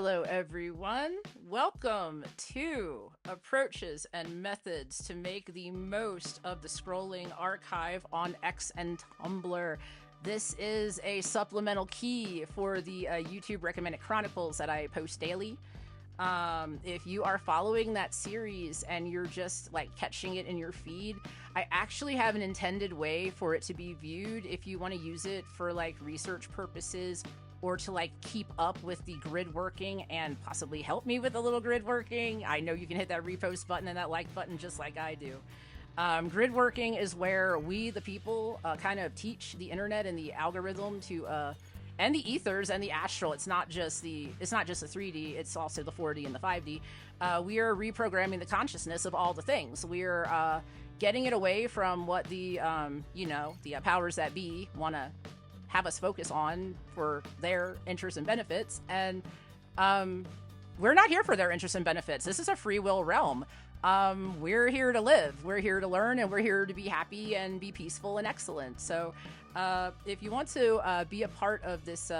Hello, everyone. Welcome to Approaches and Methods to Make the Most of the Scrolling Archive on X and Tumblr. This is a supplemental key for the YouTube Recommended Chronicles that I post daily. If you are following that series and you're just like catching it in your feed, I actually have an intended way for it to be viewed if you want to use it for like research purposes or to like keep up with the grid working and possibly help me with a little grid working. I know you can hit that repost button and that like button just like I do. Grid working is where we, the people, kind of teach the internet and the algorithm to, and the ethers and the astral. It's not just the 3D, it's also the 4D and the 5D. We are reprogramming the consciousness of all the things. We're getting it away from what the powers that be want to have us focus on for their interests and benefits. And we're not here for their interests and benefits. This is a free will realm. We're here to live, we're here to learn, and we're here to be happy and be peaceful and excellent. So if you want to be a part of this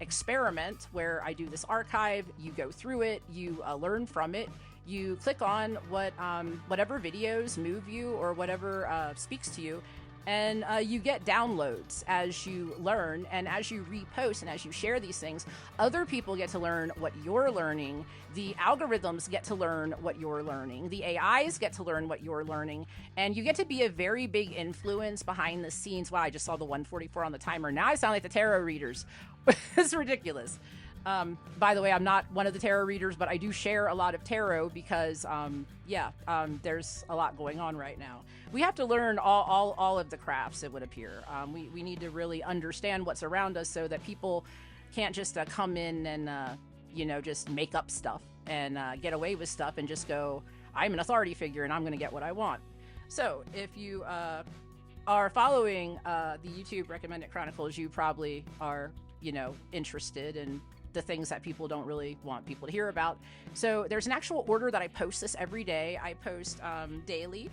experiment where I do this archive, you go through it, you learn from it, you click on whatever videos move you or whatever speaks to you, and you get downloads as you learn, and as you repost and as you share these things, other people get to learn what you're learning, the algorithms get to learn what you're learning, the AIs get to learn what you're learning, and you get to be a very big influence behind the scenes. Wow, I just saw the 144 on the timer. Now I sound like the tarot readers. It's ridiculous. By the way, I'm not one of the tarot readers, but I do share a lot of tarot because, there's a lot going on right now. We have to learn all of the crafts, it would appear. We need to really understand what's around us so that people can't just come in and, just make up stuff and get away with stuff and just go, I'm an authority figure and I'm going to get what I want. So if you are following the YouTube Recommended Chronicles, you probably are, interested in the things that people don't really want people to hear about. So there's an actual order that I post this every day. I post daily,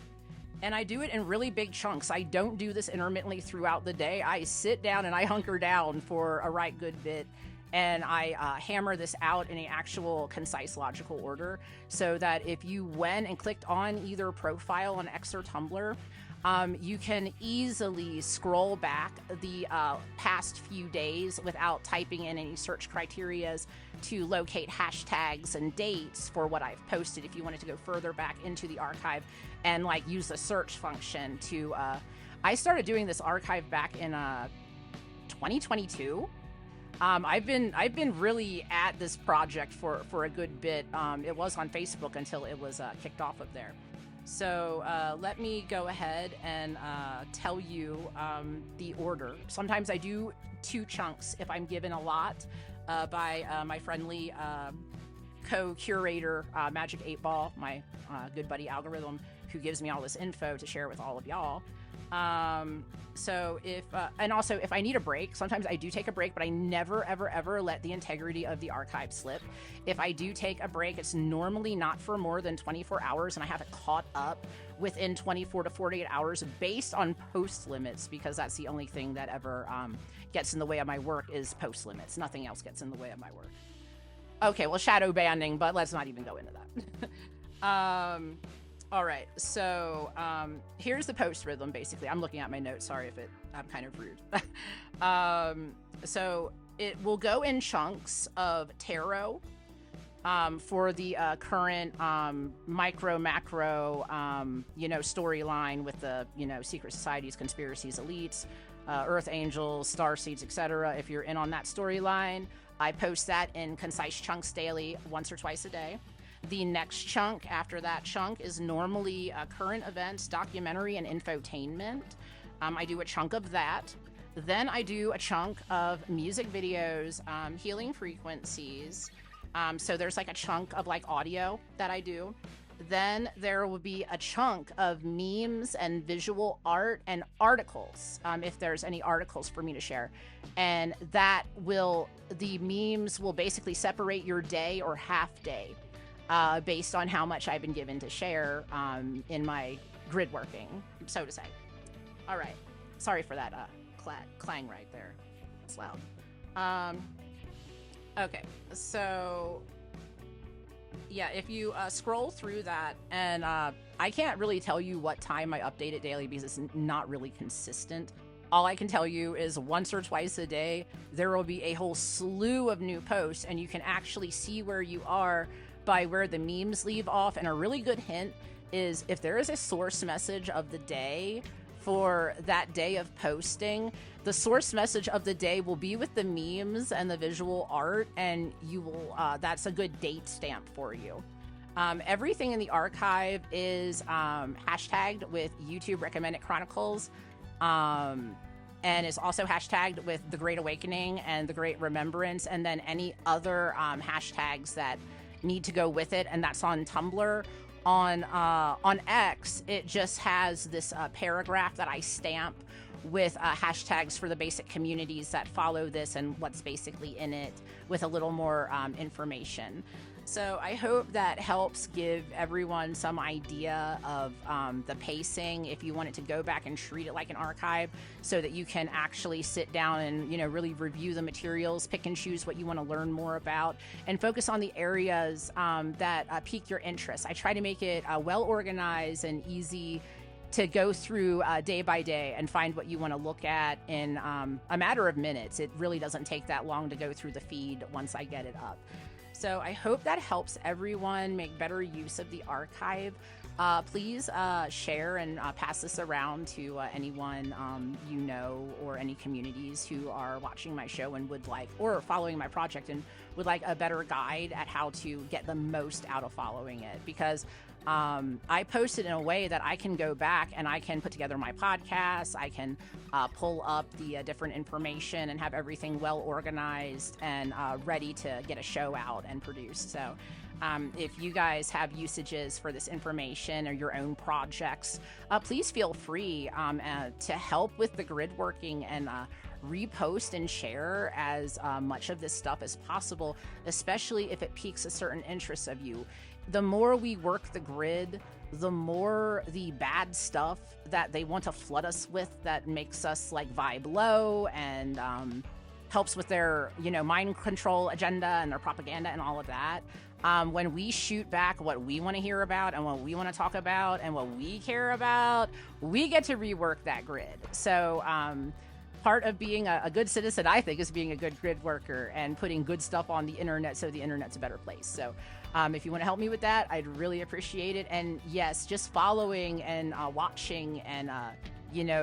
and I do it in really big chunks. I don't do this intermittently throughout the day. I sit down and I hunker down for a right good bit, and I hammer this out in an actual concise logical order so that if you went and clicked on either profile on X or Tumblr, you can easily scroll back the past few days without typing in any search criterias to locate hashtags and dates for what I've posted. If you wanted to go further back into the archive and like use the search function to, I started doing this archive back in 2022. I've been really at this project for a good bit. It was on Facebook until it was kicked off of there. So let me go ahead and tell you the order. Sometimes I do 2 chunks if I'm given a lot by my friendly co-curator, Magic 8 Ball, my good buddy Algorithm, who gives me all this info to share with all of y'all. So if I need a break, sometimes I do take a break, but I never, ever, ever let the integrity of the archive slip. If I do take a break, it's normally not for more than 24 hours, and I have it caught up within 24 to 48 hours based on post limits, because that's the only thing that ever gets in the way of my work is post limits. Nothing else gets in the way of my work. Okay, well, shadow banning, but let's not even go into that. All right, so here's the post rhythm, basically. I'm looking at my notes. Sorry if I'm kind of rude. So it will go in chunks of tarot for the current micro, macro, storyline with the, secret societies, conspiracies, elites, earth angels, star seeds, etc. If you're in on that storyline, I post that in concise chunks daily, once or twice a day. The next chunk after that chunk is normally current events, documentary, and infotainment. I do a chunk of that. Then I do a chunk of music videos, healing frequencies. So there's like a chunk of like audio that I do. Then there will be a chunk of memes and visual art and articles, if there's any articles for me to share. And the memes will basically separate your day or half day. Based on how much I've been given to share in my grid working, so to say. All right. Sorry for that clang right there. It's loud. Okay, so yeah, if you scroll through that, and I can't really tell you what time I update it daily because it's not really consistent. All I can tell you is once or twice a day, there will be a whole slew of new posts, and you can actually see where you are by where the memes leave off. And a really good hint is if there is a source message of the day for that day of posting, the source message of the day will be with the memes and the visual art, and you will that's a good date stamp for you. Everything in the archive is hashtagged with YouTube Recommended Chronicles, and is also hashtagged with the Great Awakening and the Great Remembrance, and then any other hashtags that need to go with it, and that's on Tumblr. On X, it just has this paragraph that I stamp with hashtags for the basic communities that follow this and what's basically in it, with a little more information. So I hope that helps give everyone some idea of the pacing, if you want it to go back and treat it like an archive, so that you can actually sit down and, really review the materials, pick and choose what you want to learn more about, and focus on the areas that pique your interest. I try to make it well organized and easy to go through day by day and find what you want to look at in a matter of minutes. It really doesn't take that long to go through the feed once I get it up. So I hope that helps everyone make better use of the archive. Please share and pass this around to anyone or any communities who are watching my show and would like, or following my project and would like a better guide at how to get the most out of following it. Because I post it in a way that I can go back and I can put together my podcast. I can pull up the different information and have everything well organized and ready to get a show out and produce. So if you guys have usages for this information or your own projects, please feel free to help with the grid working and repost and share as much of this stuff as possible, especially if it piques a certain interest of you. The more we work the grid, the more the bad stuff that they want to flood us with that makes us like vibe low and helps with their, mind control agenda and their propaganda and all of that. When we shoot back what we want to hear about and what we want to talk about and what we care about, we get to rework that grid. So part of being a good citizen, I think, is being a good grid worker and putting good stuff on the internet so the internet's a better place. So if you want to help me with that, I'd really appreciate it. And yes, just following and watching and,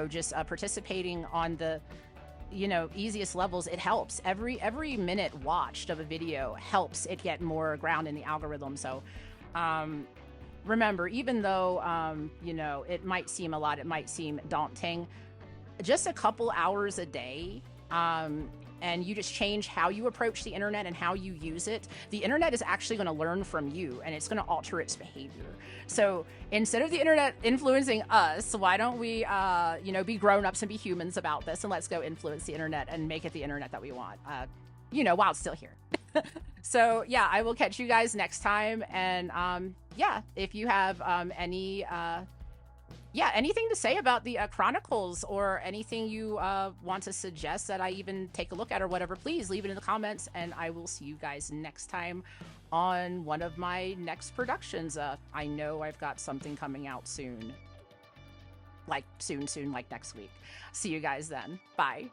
just participating on the, easiest levels, it helps. Every minute watched of a video helps it get more ground in the algorithm. So remember, even though, it might seem a lot, it might seem daunting, just a couple hours a day, and you just change how you approach the internet and how you use it, the internet is actually going to learn from you and it's going to alter its behavior. So instead of the internet influencing us, why don't we, be grown-ups and be humans about this, and let's go influence the internet and make it the internet that we want, while it's still here. So yeah, I will catch you guys next time. And if you have anything to say about the Chronicles or anything you want to suggest that I even take a look at or whatever, please leave it in the comments, and I will see you guys next time on one of my next productions. I know I've got something coming out soon, like next week. See you guys then. Bye.